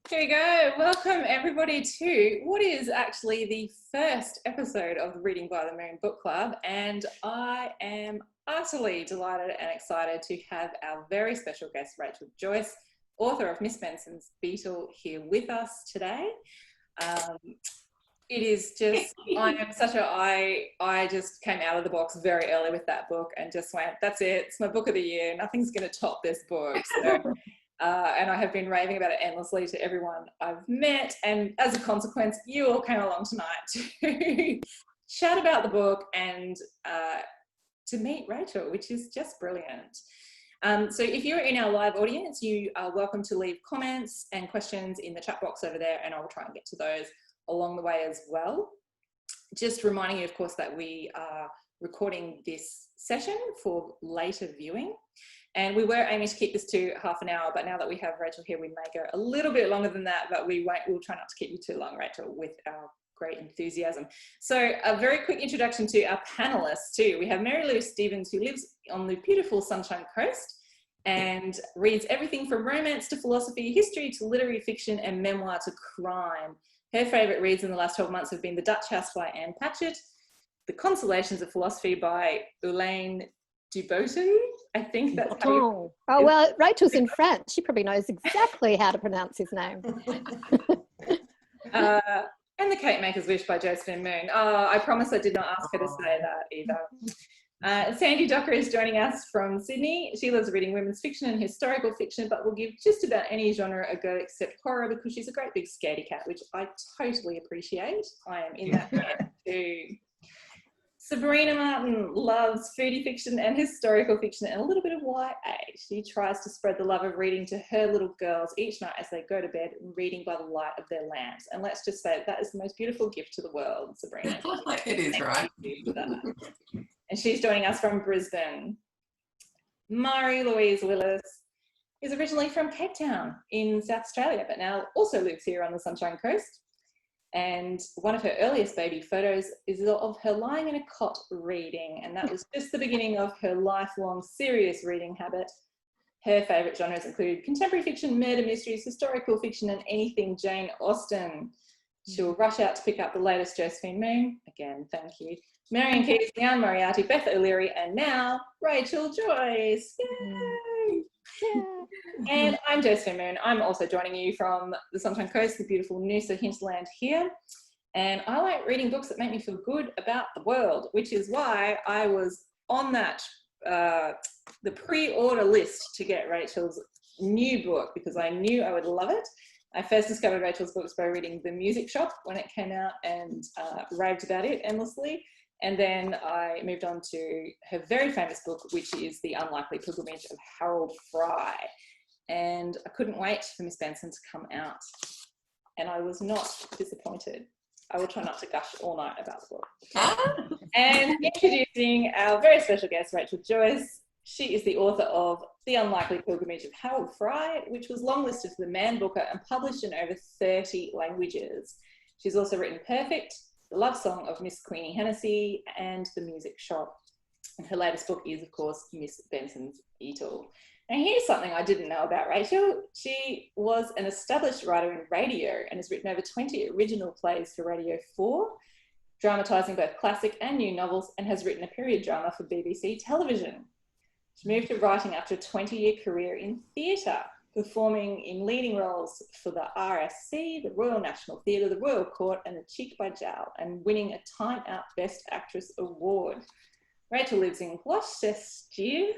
Here we go. Welcome everybody to what is actually the first episode of the Reading by the Moon book club, and I am utterly delighted and excited to have our very special guest Rachel Joyce, author of Miss Benson's Beetle, here with us today. It is just, I just came out of the box very early with that book and just went, that's it, it's my book of the year, nothing's going to top this book. So, and I have been raving about it endlessly to everyone I've met, and as a consequence, you all came along tonight to chat about the book and to meet Rachel, which is just brilliant. So if you're in our live audience, you are welcome to leave comments and questions in the chat box over there, and I'll try and get to those along the way as well. Just reminding you, of course, that we are recording this session for later viewing. And we were aiming to keep this to half an hour, but now that we have Rachel here, we may go a little bit longer than that, but we'll try not to keep you too long, Rachel, with our great enthusiasm. So a very quick introduction to our panelists too. We have Mary Lou Stevens, who lives on the beautiful Sunshine Coast and reads everything from romance to philosophy, history to literary fiction, and memoir to crime. Her favourite reads in the last 12 months have been The Dutch House by Anne Patchett, The Consolations of Philosophy by Elaine Duboton. I think that's how you... Oh, well, Rachel's in France. She probably knows exactly how to pronounce his name. And The Cake Maker's Wish by Josephine Moon. I promise I did not ask her to say that either. Sandy Docker is joining us from Sydney. She loves reading women's fiction and historical fiction, but will give just about any genre a go except horror, because she's a great big scaredy cat, which I totally appreciate. I am in that camp too. Sabrina Martin loves foodie fiction and historical fiction and a little bit of YA. She tries to spread the love of reading to her little girls each night as they go to bed, reading by the light of their lamps. And let's just say that is the most beautiful gift to the world, Sabrina. It is, right? And she's joining us from Brisbane. Marie Louise Willis is originally from Cape Town in South Australia, but now also lives here on the Sunshine Coast. And one of her earliest baby photos is of her lying in a cot reading, and that was just the beginning of her lifelong serious reading habit. Her favourite genres include contemporary fiction, murder mysteries, historical fiction, and anything Jane Austen. She'll rush out to pick up the latest Josephine Moon. Again, thank you. Marion Keyes, Leanne Moriarty, Beth O'Leary, and now Rachel Joyce. Yay! Yeah. And I'm Josephine Moon. I'm also joining you from the Sunshine Coast, the beautiful Noosa hinterland here. And I like reading books that make me feel good about the world, which is why I was on that, the pre-order list to get Rachel's new book, because I knew I would love it. I first discovered Rachel's books by reading The Music Shop when it came out and raved about it endlessly. And then I moved on to her very famous book, which is The Unlikely Pilgrimage of Harold Fry. And I couldn't wait for Miss Benson to come out. And I was not disappointed. I will try not to gush all night about the book. And introducing our very special guest, Rachel Joyce. She is the author of The Unlikely Pilgrimage of Harold Fry, which was longlisted for the Man Booker and published in over 30 languages. She's also written Perfect, The Love Song of Miss Queenie Hennessy, and The Music Shop. And her latest book is, of course, Miss Benson's Beetle. Now, here's something I didn't know about Rachel. She was an established writer in radio and has written over 20 original plays for Radio 4, dramatising both classic and new novels, and has written a period drama for BBC television. She moved to writing after a 20-year career in theatre, performing in leading roles for the RSC, the Royal National Theatre, the Royal Court, and the Cheek by Jowl, and winning a Time Out Best Actress award. Rachel lives in Gloucestershire,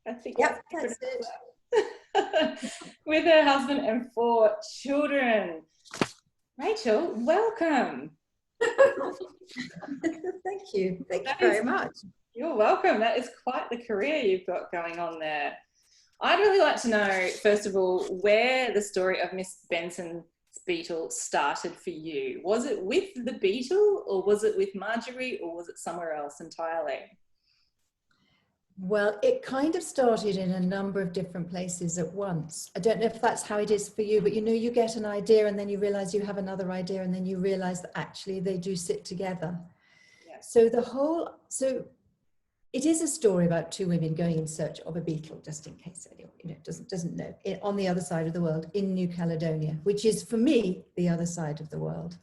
I think. Yep, that's it. With her husband and 4 children. Rachel, welcome. Thank you. Thank you very much. You're welcome. That is quite the career you've got going on there. I'd really like to know, first of all, where the story of Miss Benson's Beetle started for you. Was it with the Beetle, or was it with Marjorie, or was it somewhere else entirely? Well, it kind of started in a number of different places at once. I don't know if that's how it is for you, but you know, you get an idea and then you realize you have another idea, and then you realize that actually they do sit together. Yeah. So it is a story about two women going in search of a beetle, just in case anyone doesn't know, on the other side of the world, in New Caledonia, which is for me the other side of the world.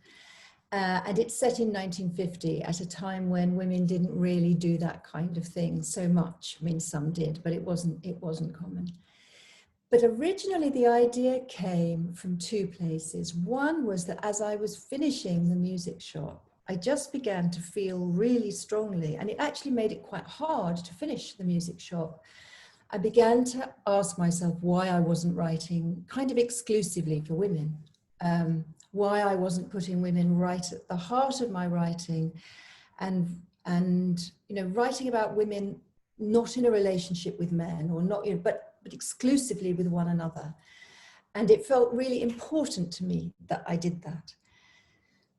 And it's set in 1950 at a time when women didn't really do that kind of thing so much. I mean, some did, but it wasn't common. But originally the idea came from two places. One was that as I was finishing the music shop, I just began to feel really strongly, and it actually made it quite hard to finish the music shop. I began to ask myself why I wasn't writing kind of exclusively for women, why I wasn't putting women right at the heart of my writing, and writing about women not in a relationship with men, or not, but exclusively with one another. And it felt really important to me that I did that.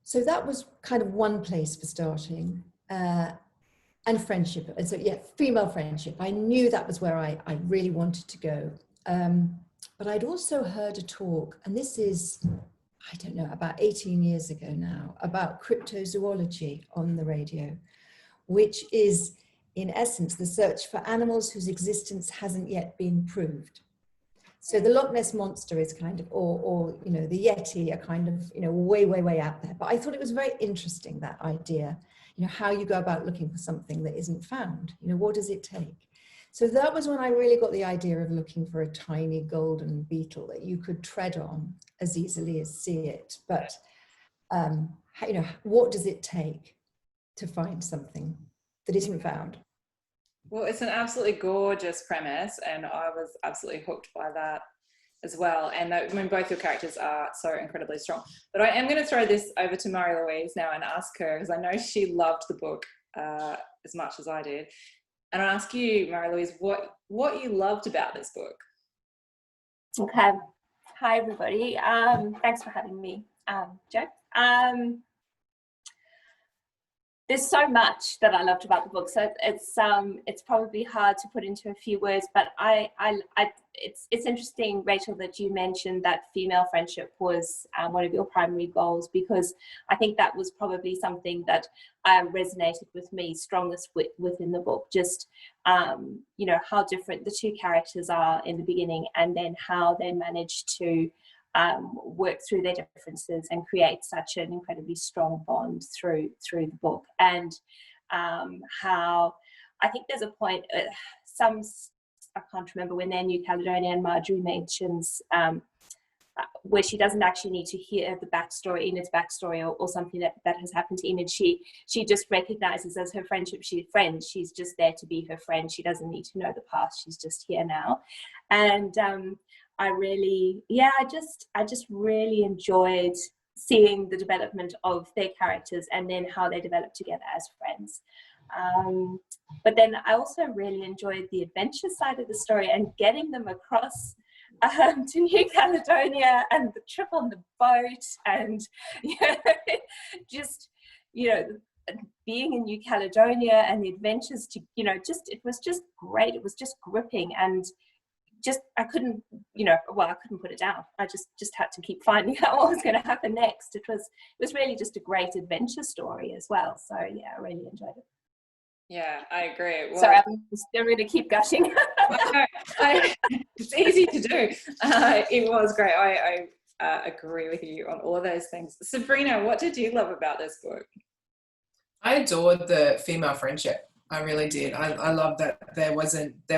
So that was kind of one place for starting. And friendship. And so, yeah, female friendship. I knew that was where I really wanted to go. But I'd also heard a talk, and this is, I don't know, about 18 years ago now, about cryptozoology on the radio, which is, in essence, the search for animals whose existence hasn't yet been proved. So the Loch Ness Monster is kind of, or the Yeti are kind of, way, way, way out there. But I thought it was very interesting, that idea, how you go about looking for something that isn't found. What does it take? So that was when I really got the idea of looking for a tiny golden beetle that you could tread on as easily as see it. But, what does it take to find something that isn't found? Well, it's an absolutely gorgeous premise, and I was absolutely hooked by that as well. And I mean, both your characters are so incredibly strong. But I am going to throw this over to Marie-Louise now and ask her, because I know she loved the book as much as I did. And I'll ask you, Marie-Louise, what you loved about this book. Okay. Hi, everybody. Thanks for having me, Jo. There's so much that I loved about the book, so it's probably hard to put into a few words. But it's interesting, Rachel, that you mentioned that female friendship was one of your primary goals, because I think that was probably something that resonated with me strongest within the book. Just how different the two characters are in the beginning, and then how they managed to work through their differences and create such an incredibly strong bond through the book. And how I think there's a point, I can't remember when they're in New Caledonia, and Marjorie mentions where she doesn't actually need to hear the backstory, Enid's backstory, or something that has happened to Enid. She just recognizes as her friendship, she's just there to be her friend. She doesn't need to know the past, she's just here now. And I just really enjoyed seeing the development of their characters, and then how they developed together as friends. But then I also really enjoyed the adventure side of the story, and getting them across to New Caledonia, and the trip on the boat, and being in New Caledonia, and the adventures it was just great. It was just gripping, and I couldn't put it down. I just had to keep finding out what was going to happen next. It was really just a great adventure story as well. So yeah, I really enjoyed it. Yeah, I agree. Well, sorry, I'm going to keep gushing. It's easy to do. It was great. I agree with you on all of those things. Sabrina, what did you love about this book? I adored the female friendship. I really did. I love that there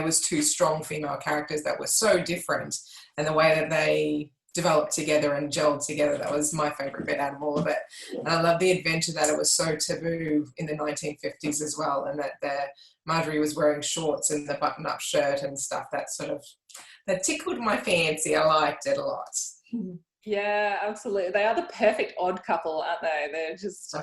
was two strong female characters that were so different, and the way that they developed together and gelled together, that was my favorite bit out of all of it. And I love the adventure that it was so taboo in the 1950s as well, and that Marjorie was wearing shorts and the button-up shirt and stuff. That tickled my fancy. I liked it a lot. Yeah, absolutely. They are the perfect odd couple, aren't they? They're just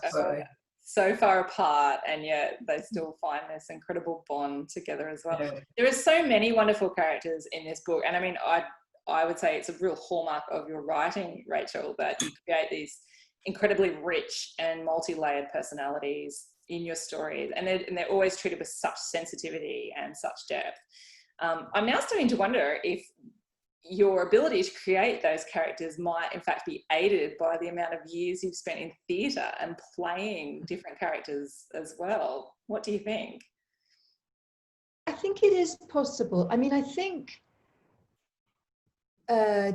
so far apart, and yet they still find this incredible bond together as well. Yeah. There are so many wonderful characters in this book, and I mean, I would say it's a real hallmark of your writing, Rachel, that you create these incredibly rich and multi-layered personalities in your stories, and they're always treated with such sensitivity and such depth. I'm now starting to wonder if your ability to create those characters might in fact be aided by the amount of years you've spent in theatre and playing different characters as well. What do you think? think it is possible. I mean, I think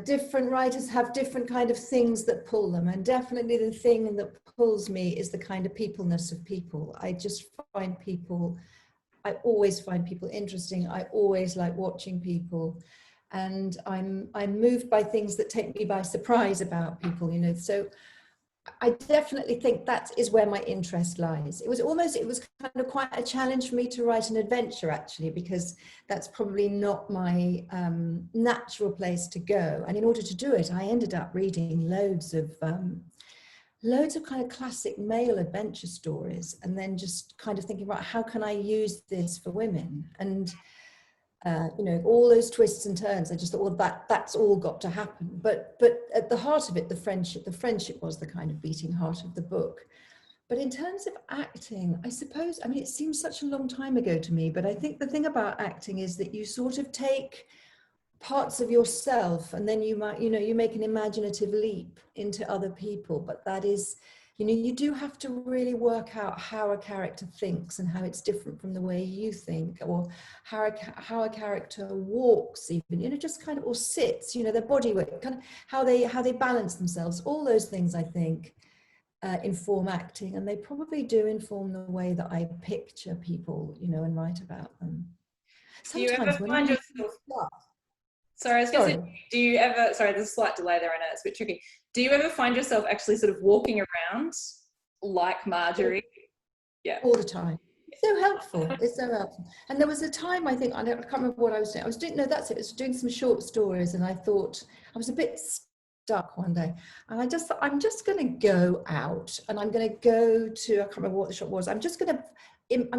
different writers have different kind of things that pull them, and definitely the thing that pulls me is the kind of peopleness of people. I just find people, I always find people interesting. I always like watching people, and I'm moved by things that take me by surprise about people, you know. So I definitely think that is where my interest lies. It was kind of quite a challenge for me to write an adventure, actually, because that's probably not my natural place to go. And in order to do it, I ended up reading loads of kind of classic male adventure stories, and then just kind of thinking, right, how can I use this for women? And you know, all those twists and turns, I just thought, well, that's all got to happen. But at the heart of it, the friendship was the kind of beating heart of the book. But in terms of acting, I suppose, I mean, it seems such a long time ago to me, but I think the thing about acting is that you sort of take parts of yourself, and then you might, you know, you make an imaginative leap into other people. But that is, you know, you do have to really work out how a character thinks and how it's different from the way you think, or how a character walks, even, you know, just kind of, or sits, you know, their body weight, kind of how they balance themselves. All those things, I think, inform acting, and they probably do inform the way that I picture people, you know, and write about them. Do you ever find yourself... Sorry, I was going to say, do you ever, sorry, there's a slight delay there, I know it's a bit tricky. Do you ever find yourself actually sort of walking around like Marjorie? Yeah. All the time. It's so helpful. It's so helpful. And there was a time, I think, I can't remember what I was doing. No, that's it. I was doing some short stories, and I thought, I was a bit stuck one day. And I just thought, I'm just going to go out, and I'm going to go to, I can't remember what the shop was. I'm going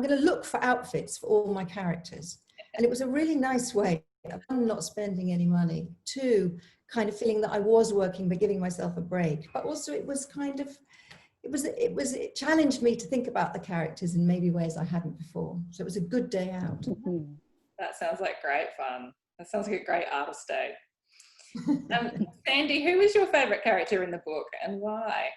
to look for outfits for all my characters. And it was a really nice way of, one, not spending any money, two, kind of feeling that I was working but giving myself a break. But also it was kind of, it challenged me to think about the characters in maybe ways I hadn't before. So it was a good day out. Mhm. That sounds like great fun. That sounds like a great artist day. Sandy, who was your favourite character in the book and why?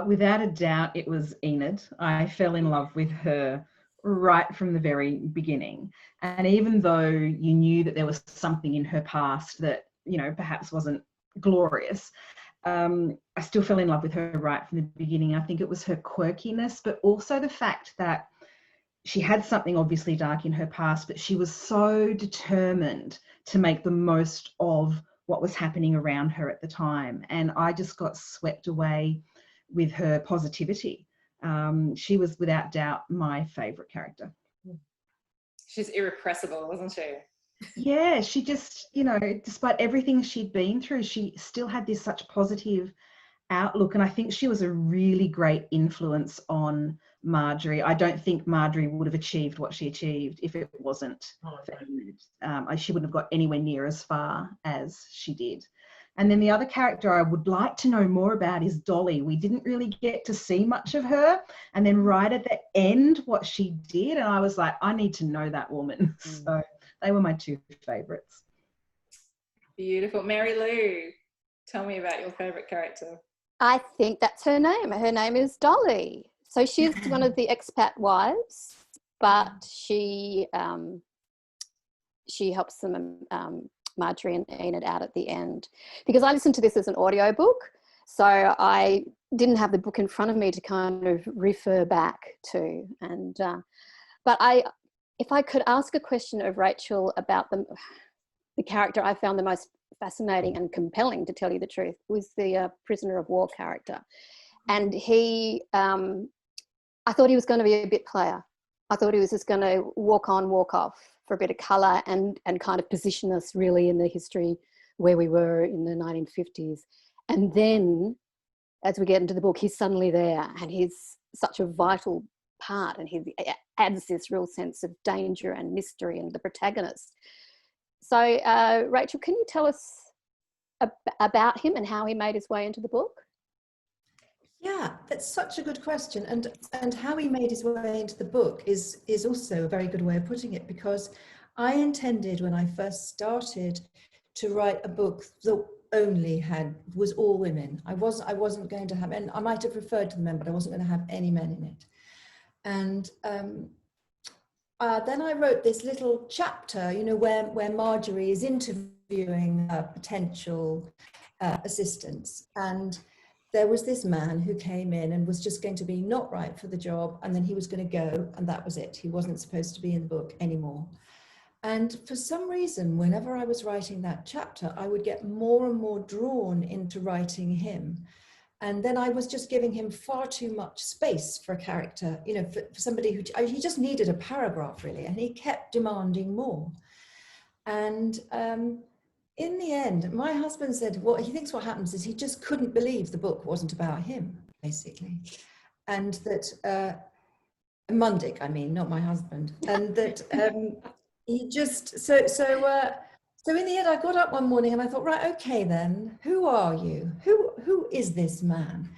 Without a doubt, it was Enid. I fell in love with her right from the very beginning. And even though you knew that there was something in her past that, you know, perhaps wasn't glorious, I still fell in love with her right from the beginning. I think it was her quirkiness, but also the fact that she had something obviously dark in her past, but she was so determined to make the most of what was happening around her at the time. And I just got swept away with her positivity. She was without doubt my favourite character. She's irrepressible, wasn't she? Yeah, she just, you know, despite everything she'd been through, she still had this such positive outlook. And I think she was a really great influence on Marjorie. I don't think Marjorie would have achieved what she achieved if it wasn't for Enid. She wouldn't have got anywhere near as far as she did. And then the other character I would like to know more about is Dolly. We didn't really get to see much of her. And then right at the end, what she did, and I was like, I need to know that woman. So they were my two favourites. Beautiful. Mary Lou, tell me about your favourite character. I think that's her name. Her name is Dolly. So she's one of the expat wives, but she helps them, Marjorie and Enid, out at the end. Because I listened to this as an audiobook, so I didn't have the book in front of me to kind of refer back to. And but if I could ask a question of Rachel about the character I found the most fascinating and compelling, to tell you the truth, was the prisoner of war character. And he, I thought he was going to be a bit player. I thought he was just going to walk on, walk off for a bit of colour and kind of position us really in the history where we were in the 1950s. And then as we get into the book, he's suddenly there and he's such a vital part, and he adds this real sense of danger and mystery and the protagonist. So Rachel, can you tell us about him and how he made his way into the book? Yeah, that's such a good question. And how he made his way into the book is also a very good way of putting it, because I intended, when I first started, to write a book that was all women. I wasn't going to have, and I might have referred to the men, but I wasn't going to have any men in it. And then I wrote this little chapter, you know, where Marjorie is interviewing potential assistants, and there was this man who came in and was just going to be not right for the job, and then he was going to go, and that was it. He wasn't supposed to be in the book anymore. And for some reason, whenever I was writing that chapter, I would get more and more drawn into writing him. And then I was just giving him far too much space for a character, you know, for somebody who, he just needed a paragraph really, and he kept demanding more. And in the end, my husband said, well, he thinks what happens is he just couldn't believe the book wasn't about him, basically. And that, Mundick, I mean, not my husband. And that he just, so in the end, I got up one morning and I thought, right, okay then, who are you? Who is this man?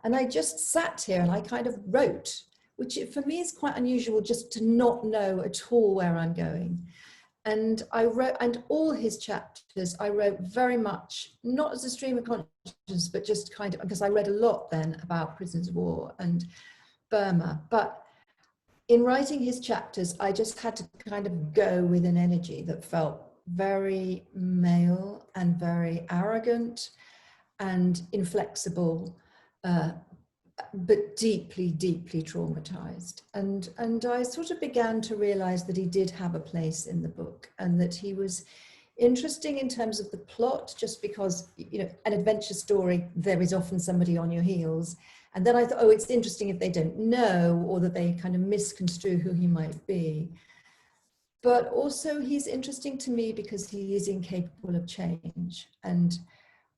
And I just sat here and I kind of wrote, which for me is quite unusual, just to not know at all where I'm going. And I wrote, and all his chapters, I wrote very much, not as a stream of consciousness, but just kind of, because I read a lot then about prisoners of war and Burma. But in writing his chapters, I just had to kind of go with an energy that felt very male and very arrogant and inflexible, but deeply, deeply traumatized. And I sort of began to realize that he did have a place in the book, and that he was interesting in terms of the plot, just because, you know, an adventure story, there is often somebody on your heels. And then I thought, oh, it's interesting if they don't know, or that they kind of misconstrue who he might be. But also he's interesting to me because he is incapable of change. And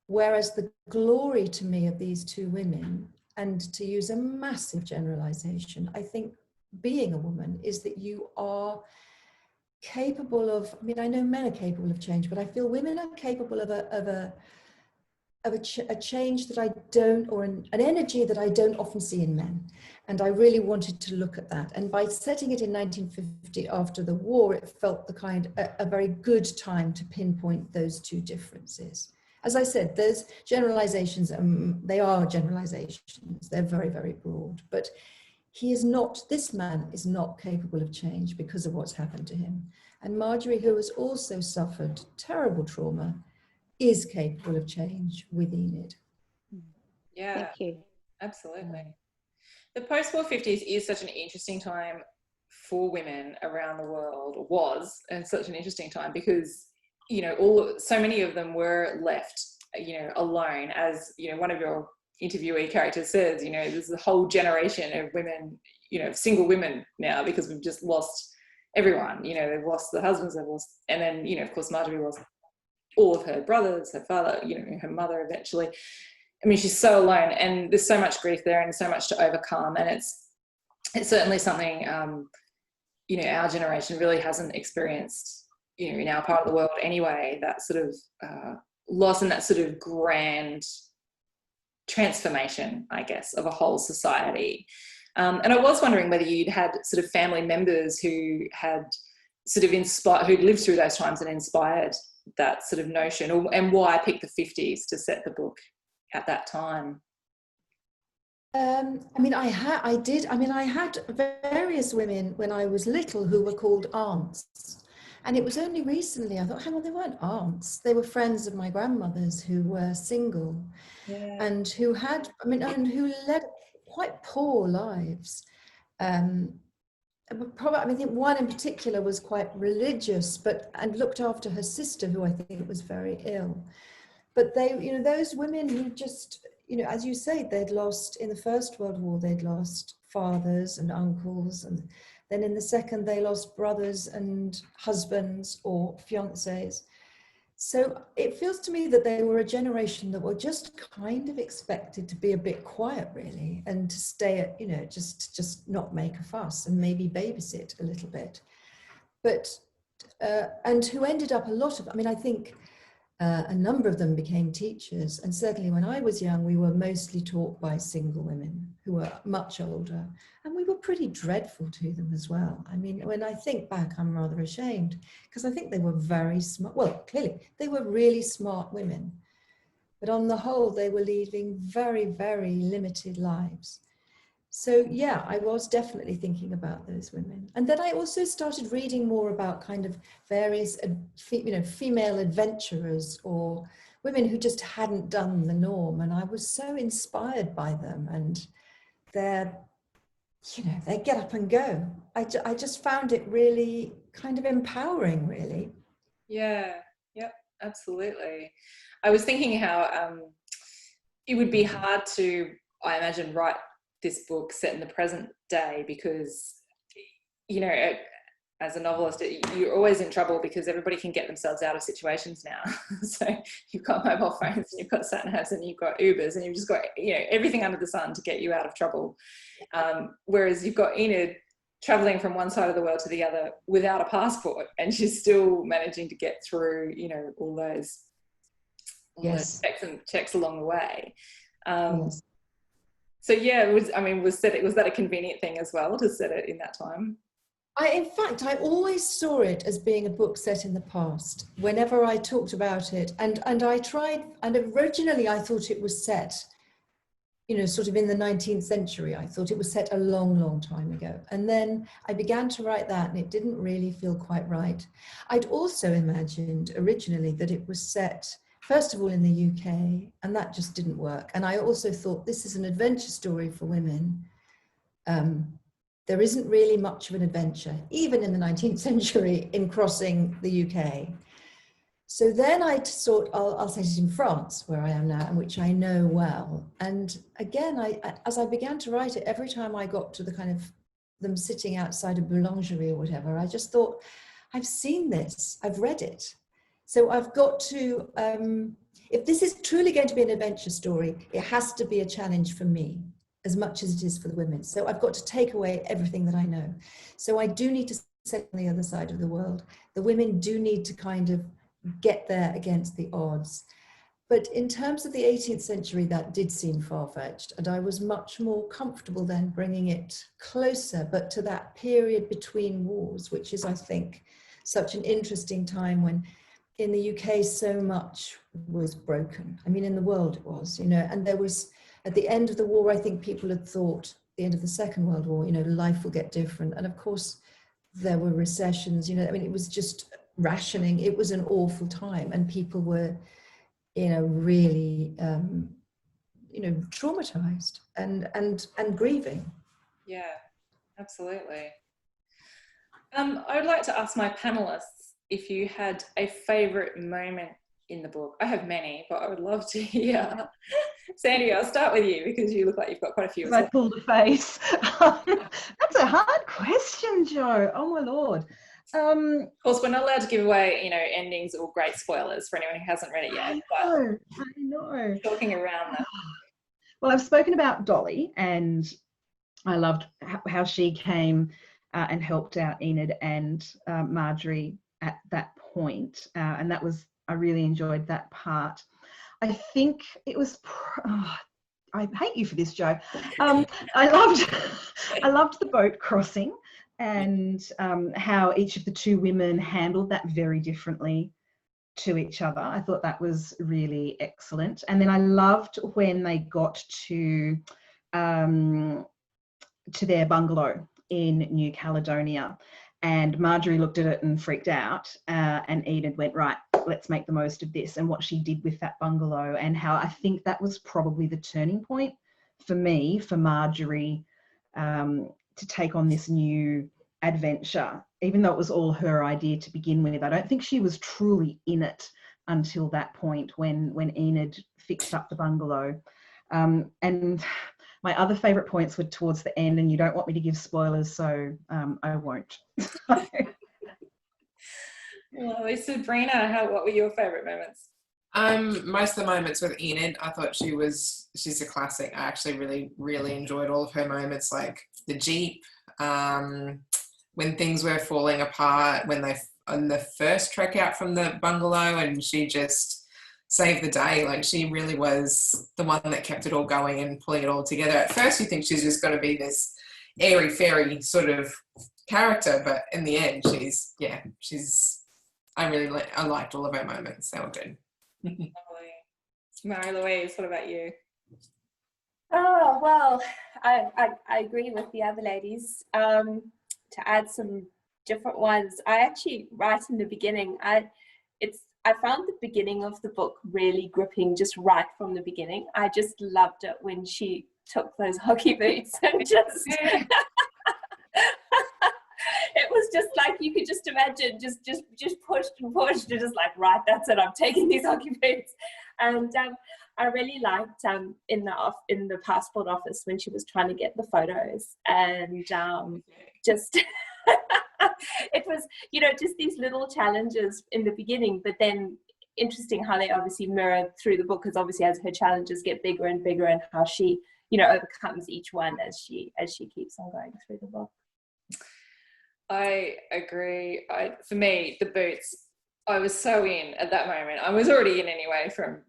whereas the glory to me of these two women, and to use a massive generalization, I think being a woman is that you are capable of, I mean, I know men are capable of change, but I feel women are capable of a change that I don't, or an energy that I don't often see in men. And I really wanted to look at that. And by setting it in 1950 after the war, it felt a very good time to pinpoint those two differences. As I said, there's generalizations, they are generalizations, they're very, very broad, but this man is not capable of change because of what's happened to him. And Marjorie, who has also suffered terrible trauma, is capable of change with Enid. Yeah, Thank you. absolutely. The post-war 50s is such an interesting time for women around the world, or was, and such an interesting time because, you know, so many of them were left, you know, alone. As, you know, one of your interviewee characters says, you know, there's a whole generation of women, you know, single women now, because we've just lost everyone. You know, they've lost the husbands, they've lost, and then, you know, of course, Marjorie lost all of her brothers, her father, you know, her mother eventually. I mean, she's so alone, and there's so much grief there and so much to overcome. And it's certainly something, you know, our generation really hasn't experienced, you know, in our part of the world anyway, that sort of loss and that sort of grand transformation, I guess, of a whole society. And I was wondering whether you'd had sort of family members who had sort of inspired, who'd lived through those times and inspired that sort of notion, and why pick the 50s to set the book at that time. I mean, I had various women when I was little who were called aunts. And it was only recently I thought, hang on, they weren't aunts. They were friends of my grandmother's who were single, and who had, I mean, and who led quite poor lives. Probably, I mean, I think one in particular was quite religious, and looked after her sister, who I think was very ill. But they, you know, those women who just, you know, as you say, they'd lost in the First World War, they'd lost fathers and uncles, and then in the second they lost brothers and husbands or fiancés. So it feels to me that they were a generation that were just kind of expected to be a bit quiet, really, and to stay at, you know, just not make a fuss and maybe babysit a little bit. But, and who ended up I mean, I think a number of them became teachers. And certainly when I was young, we were mostly taught by single women who were much older. And we were pretty dreadful to them as well. I mean, when I think back, I'm rather ashamed, because I think they were very smart. Well, clearly, they were really smart women. But on the whole, they were leading very, very limited lives. So yeah, I was definitely thinking about those women. And then I also started reading more about kind of various, female adventurers or women who just hadn't done the norm. And I was so inspired by them and their, they get up and go. I just found it really kind of empowering, really. Yeah, yep, absolutely. I was thinking how it would be hard to, I imagine, write this book set in the present day because, as a novelist, you're always in trouble because everybody can get themselves out of situations now. So you've got mobile phones and you've got sat-navs and you've got Ubers and you've just got, everything under the sun to get you out of trouble. Whereas you've got Enid traveling from one side of the world to the other without a passport, and she's still managing to get through, all those checks along the way. Yes. So yeah, was that a convenient thing as well to set it in that time? In fact, I always saw it as being a book set in the past whenever I talked about it. And I tried, and originally I thought it was set, sort of in the 19th century. I thought it was set a long, long time ago. And then I began to write that and it didn't really feel quite right. I'd also imagined originally that it was set, first of all, in the UK, and that just didn't work. And I also thought this is an adventure story for women. There isn't really much of an adventure, even in the 19th century, in crossing the UK. So then I thought, I'll set it in France, where I am now, and which I know well. And again, as I began to write it, every time I got to the kind of them sitting outside a boulangerie or whatever, I just thought, I've seen this, I've read it. So I've got to, if this is truly going to be an adventure story, it has to be a challenge for me as much as it is for the women. So I've got to take away everything that I know. So I do need to set on the other side of the world. The women do need to kind of get there against the odds. But in terms of the 18th century, that did seem far-fetched. And I was much more comfortable then bringing it closer, but to that period between wars, which is, I think, such an interesting time when in the UK so much was broken. I mean, in the world it was, and there was, at the end of the war, I think people had thought, the end of the Second World War, life will get different. And of course, there were recessions, it was just rationing. It was an awful time and people were, really, traumatized and grieving. Yeah, absolutely. I would like to ask my panelists if you had a favorite moment in the book. I have many, but I would love to hear. Sandy, I'll start with you because you look like you've got quite a few as well. I pulled a face. That's a hard question, Jo. Oh my Lord. Of course, we're not allowed to give away, endings or great spoilers for anyone who hasn't read it yet. I know. Talking around them. Well, I've spoken about Dolly, and I loved how she came and helped out Enid and Marjorie at that point, and I really enjoyed that part. I think it was. I hate you for this, Jo. I loved the boat crossing and how each of the two women handled that very differently to each other. I thought that was really excellent. And then I loved when they got to their bungalow in New Caledonia, and Marjorie looked at it and freaked out, and Enid went, right, let's make the most of this, and what she did with that bungalow, and how I think that was probably the turning point for me, for Marjorie, to take on this new adventure, even though it was all her idea to begin with. I don't think she was truly in it until that point when Enid fixed up the bungalow. And my other favourite points were towards the end, and you don't want me to give spoilers, so I won't. Well, Sabrina, what were your favourite moments? Most of the moments with Enid, I thought she's a classic. I actually really, really enjoyed all of her moments, like the Jeep, when things were falling apart, when they on the first trek out from the bungalow, and she just saved the day. Like, she really was the one that kept it all going and pulling it all together. At first you think she's just going to be this airy fairy sort of character, but in the end I liked all of her moments. They were good. Marie Louise, what about you? Oh, well, I agree with the other ladies. To add some different ones, I actually, right in the beginning, I found the beginning of the book really gripping, just right from the beginning. I just loved it when she took those hockey boots and just it was just like, you could just imagine, just pushed and pushed, and just like, right, that's it, I'm taking these hockey boots. And I really liked in the passport office when she was trying to get the photos, and just it was, you know, just these little challenges in the beginning, but then interesting how they obviously mirror through the book, because obviously as her challenges get bigger and bigger, and how she, you know, overcomes each one as she keeps on going through the book. I agree. For me, the boots, I was so in at that moment. I was already in anyway from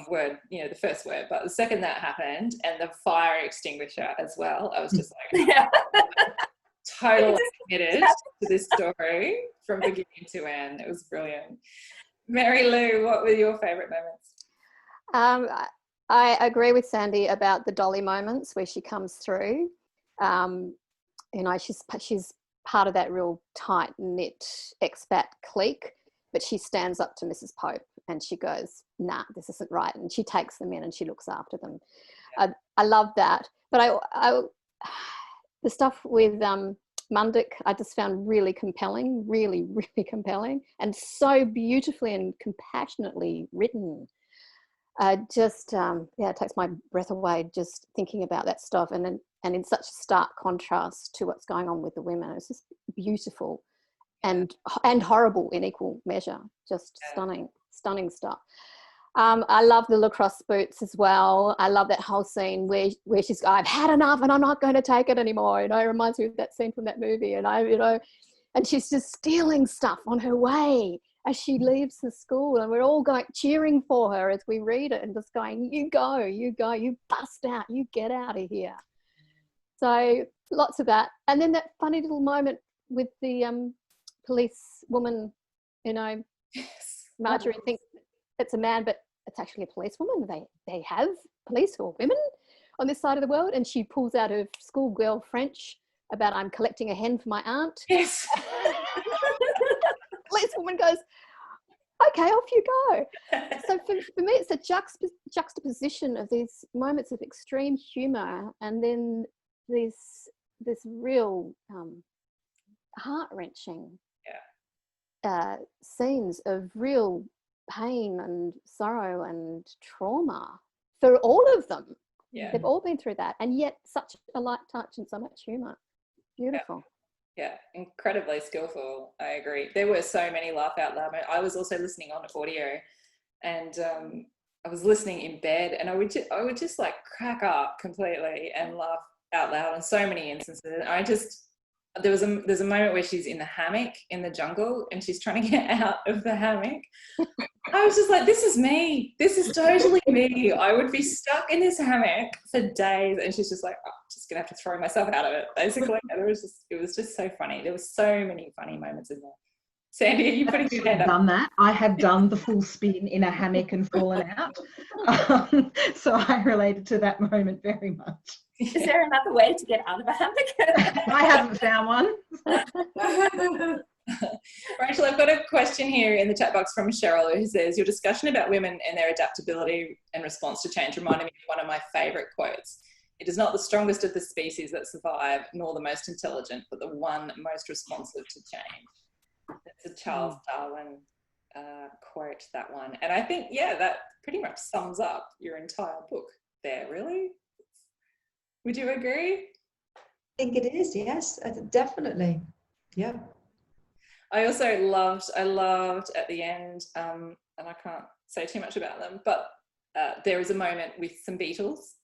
word, you know, the first word, but the second that happened, and the fire extinguisher as well, I was just like, yeah. Totally committed to this story from beginning to end. It was brilliant. Mary Lou, what were your favourite moments? I agree with Sandy about the Dolly moments where she comes through. You know, she's part of that real tight-knit expat clique, but she stands up to Mrs. Pope and she goes, nah, this isn't right. And she takes them in and she looks after them. Yeah. I love that. But the stuff with Mundick, I just found really compelling, really, really compelling, and so beautifully and compassionately written. It takes my breath away just thinking about that stuff, and in such stark contrast to what's going on with the women. It's just beautiful and horrible in equal measure. Just stunning stuff. I love the lacrosse boots as well. I love that whole scene where she's, I've had enough and I'm not going to take it anymore. You know, it reminds me of that scene from that movie. And and she's just stealing stuff on her way as she leaves the school, and we're all cheering for her as we read it and just going, you go, you bust out, you get out of here. So lots of that. And then that funny little moment with the police woman, you know, Marjorie thinks it's a man, but it's actually a policewoman. They have police for women on this side of the world. And she pulls out her schoolgirl French about, I'm collecting a hen for my aunt. Yes. Policewoman goes, okay, off you go. So for me, it's a juxtaposition of these moments of extreme humour, and then this real heart-wrenching scenes of real pain and sorrow and trauma for all of them. Yeah. They've all been through that, and yet such a light touch and so much humour. Beautiful. Yeah, incredibly skillful. I agree. There were so many laugh out loud. I was also listening on audio, and I was listening in bed, and I would just like crack up completely and laugh out loud on so many instances. And there's a moment where she's in the hammock in the jungle and she's trying to get out of the hammock. I was just like, this is me. This is totally me. I would be stuck in this hammock for days. And she's just like, oh, I'm just gonna have to throw myself out of it, basically. And it was just so funny. There were so many funny moments in there. Sandy, are you putting your hand up? Done that. I have done the full spin in a hammock and fallen out. So I related to that moment very much. Is there another way to get out of a hammock? I haven't found one. Rachel, I've got a question here in the chat box from Cheryl, who says, your discussion about women and their adaptability and response to change reminded me of one of my favourite quotes. It is not the strongest of the species that survive, nor the most intelligent, but the one most responsive to change. That's a Charles Darwin quote, that one. And I think, that pretty much sums up your entire book there, really. Would you agree? I think it is, yes, definitely. Yeah. I also loved at the end, and I can't say too much about them, but there was a moment with some beetles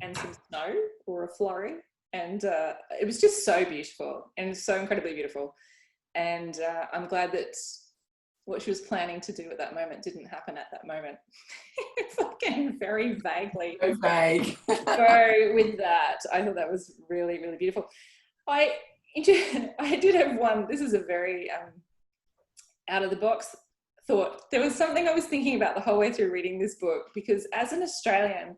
and some snow or a flurry, and it was just so beautiful and so incredibly beautiful. And I'm glad that what she was planning to do at that moment didn't happen at that moment. It's like getting very vaguely vague. go with that. I thought that was really, really beautiful. I did have one. This is a very out of the box thought. There was something I was thinking about the whole way through reading this book, because as an Australian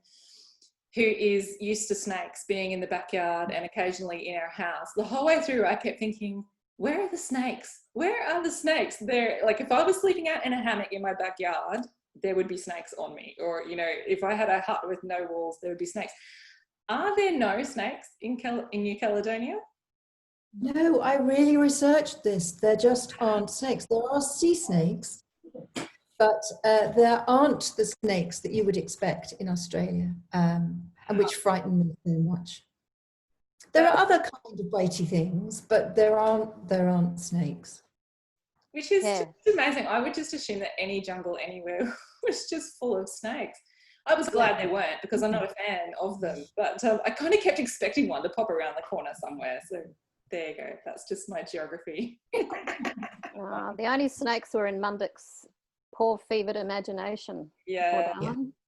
who is used to snakes being in the backyard and occasionally in our house. The whole way through, I kept thinking, where are the snakes? Where are the snakes? They're like, if I was sleeping out in a hammock in my backyard, there would be snakes on me. Or, you know, if I had a hut with no walls, there would be snakes. Are there no snakes in New Caledonia? No, I really researched this. There just aren't snakes. There are sea snakes, but there aren't the snakes that you would expect in Australia, and which frighten me so much. There are other kind of weighty things, but there aren't snakes. Which is just amazing. I would just assume that any jungle anywhere was just full of snakes. I was glad they weren't, because I'm not a fan of them, but I kind of kept expecting one to pop around the corner somewhere. So there you go. That's just my geography. The only snakes were in Mundik's poor fevered imagination. Yeah.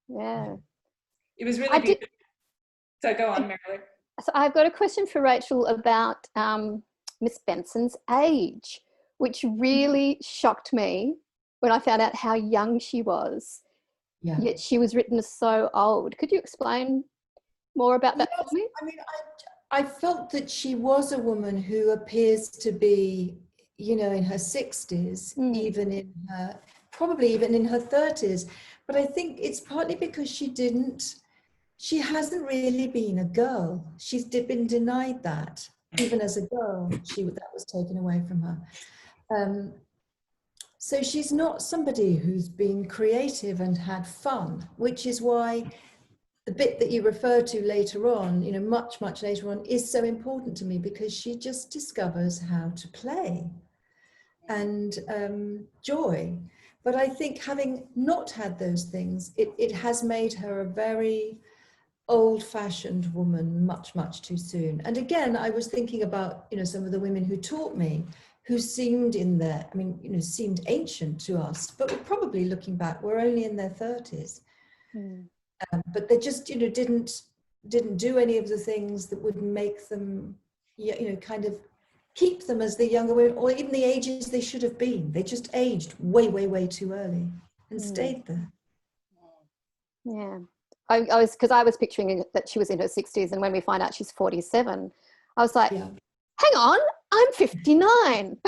Yeah. It was really beautiful. So go on, Marilyn. So I've got a question for Rachel about Miss Benson's age, which really shocked me when I found out how young she was. Yeah. Yet she was written as so old. Could you explain more about that for me? I mean, I felt that she was a woman who appears to be, you know, in her 60s, even in her, probably even in her 30s. But I think it's partly because she hasn't really been a girl. She's been denied that. Even as a girl, that was taken away from her. So she's not somebody who's been creative and had fun, which is why the bit that you refer to later on, you know, much later on, is so important to me, because she just discovers how to play and joy. But I think having not had those things, it has made her a very old-fashioned woman much too soon. And again, I was thinking about, you know, some of the women who taught me, who seemed seemed ancient to us, but probably looking back, were only in their 30s. But they just, you know, didn't do any of the things that would make them, you know, kind of keep them as the younger women, or even the ages they should have been. They just aged way too early and stayed there. Yeah. I was picturing that she was in her 60s, and when we find out she's 47, I was like, hang on, I'm 59.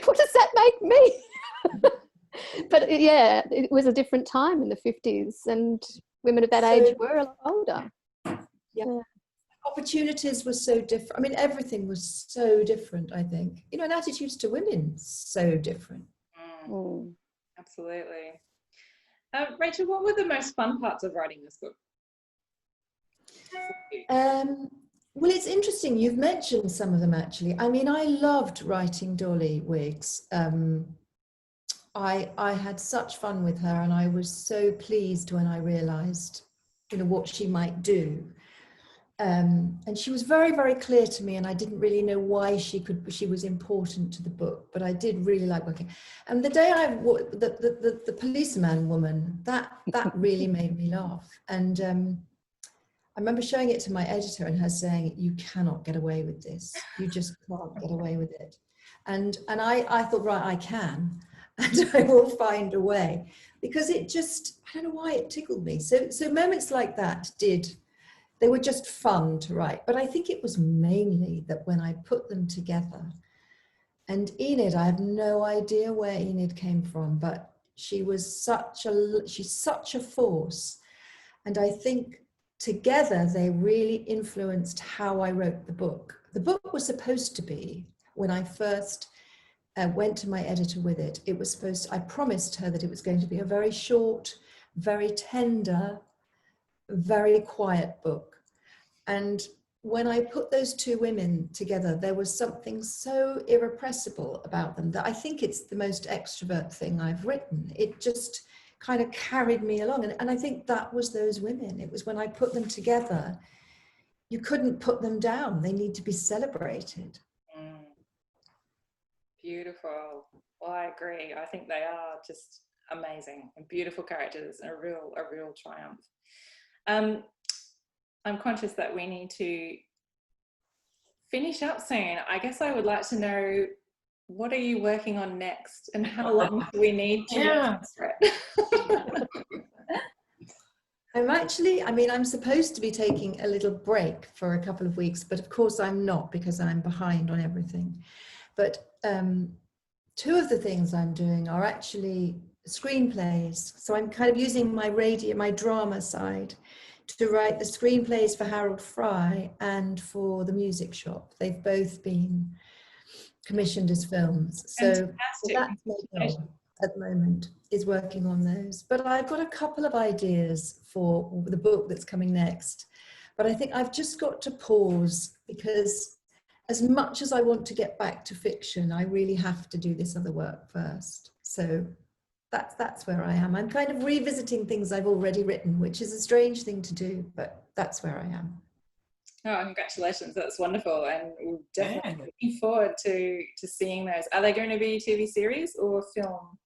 What does that make me? But yeah, it was a different time in the 50s, and women of that age were a lot older. Yeah. Opportunities were so different. I mean, everything was so different, I think. You know, and attitudes to women, so different. Absolutely. Rachel, what were the most fun parts of writing this book? Well, it's interesting. You've mentioned some of them, actually. I mean, I loved writing Dolly Wiggs. I had such fun with her, and I was so pleased when I realised, you know, what she might do. And she was very clear to me, and I didn't really know why she was important to the book, but I did really like working. And the day the policeman woman, that really made me laugh. And I remember showing it to my editor and her saying, "You cannot get away with this. You just can't get away with it." And I thought, right, I can, and I will find a way, because it just, I don't know why it tickled me. So moments like that they were just fun to write. But I think it was mainly that when I put them together, and Enid, I have no idea where Enid came from, but she's such a force. And I think together they really influenced how I wrote the book. The book was supposed to be, when I first went to my editor with it, I promised her that it was going to be a very short, very tender, very quiet book. And when I put those two women together, there was something so irrepressible about them that I think it's the most extrovert thing I've written. It just kind of carried me along. And I think that was those women. It was when I put them together, you couldn't put them down. They need to be celebrated. Beautiful. Well, I agree. I think they are just amazing and beautiful characters, and a real triumph. I'm conscious that we need to finish up soon. I guess I would like to know, what are you working on next, and how long do we need to I'm actually, I mean, I'm supposed to be taking a little break for a couple of weeks, but of course I'm not because I'm behind on everything. But two of the things I'm doing are actually screenplays. So I'm kind of using my drama side to write the screenplays for Harold Fry and for The Music Shop. They've both been commissioned as films. So that's my job at the moment, is working on those. But I've got a couple of ideas for the book that's coming next. But I think I've just got to pause, because as much as I want to get back to fiction, I really have to do this other work first. So that's where I am. I'm kind of revisiting things I've already written, which is a strange thing to do, but that's where I am. Oh, congratulations. That's wonderful. And we're definitely looking forward to seeing those. Are they going to be TV series or film?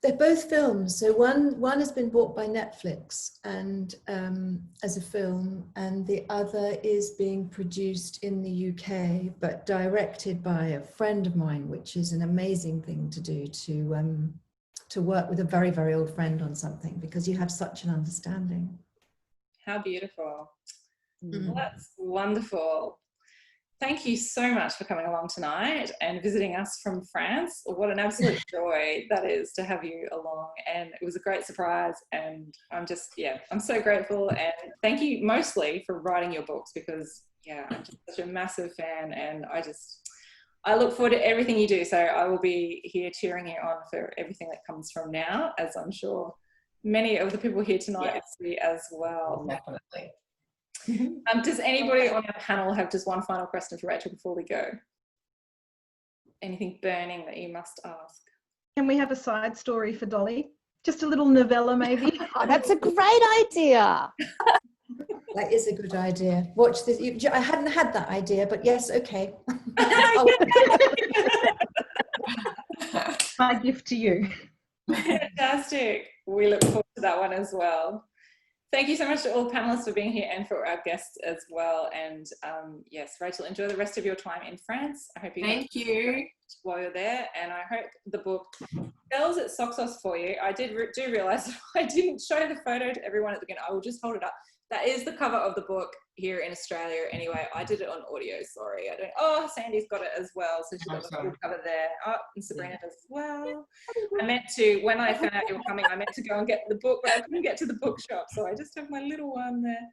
They're both films. So one has been bought by Netflix and as a film, and the other is being produced in the UK, but directed by a friend of mine, which is an amazing thing to do, to work with a very, very old friend on something, because you have such an understanding. How beautiful. Well, that's wonderful. Thank you so much for coming along tonight and visiting us from France. What an absolute joy that is to have you along. And it was a great surprise. And I'm just, I'm so grateful. And thank you mostly for writing your books, because, I'm just such a massive fan. And I look forward to everything you do. So I will be here cheering you on for everything that comes from now, as I'm sure many of the people here tonight will see as well. Definitely. Does anybody on our panel have just one final question for Rachel before we go? Anything burning that you must ask? Can we have a side story for Dolly? Just a little novella, maybe? Oh, that's a great idea. That is a good idea. Watch this. I hadn't had that idea, but yes, okay. My gift to you. Fantastic. We look forward to that one as well. Thank you so much to all panelists for being here and for our guests as well. And yes, Rachel, enjoy the rest of your time in France. I hope you Thank you while you're there, and I hope the book sells its socks off for you. I do realise I didn't show the photo to everyone at the beginning. I will just hold it up. That is the cover of the book here in Australia. Anyway, I did it on audio. Sorry, I don't. Oh, Sandy's got it as well, so she's got the full cover there. Oh, and Sabrina as well. I meant to, when I found out you were coming, I meant to go and get the book, but I couldn't get to the bookshop, so I just have my little one there.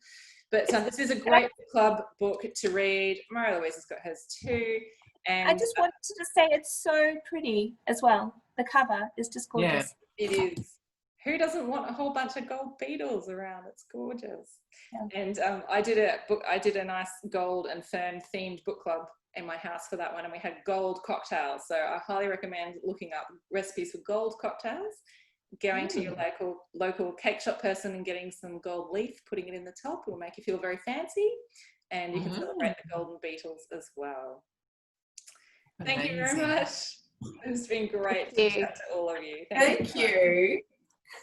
But this is a great club book to read. Mary Louise has got hers too. And I just wanted to say it's so pretty as well. The cover is just gorgeous. Yeah, it is. Who doesn't want a whole bunch of gold beetles around? It's gorgeous. Yeah. And I did a nice gold and fern themed book club in my house for that one, and we had gold cocktails. So I highly recommend looking up recipes for gold cocktails, going to your local cake shop person and getting some gold leaf, putting it in the top. It will make you feel very fancy, and you can celebrate the golden beetles as well. Thank you very much. It's been great to chat to all of you. Thank you.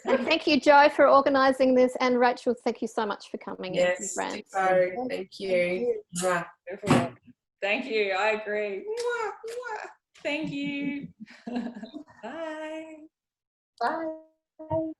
And thank you, Jo, for organising this, and Rachel, thank you so much for coming in from France. Thank you. Thank you. I agree. Thank you. Bye. Bye.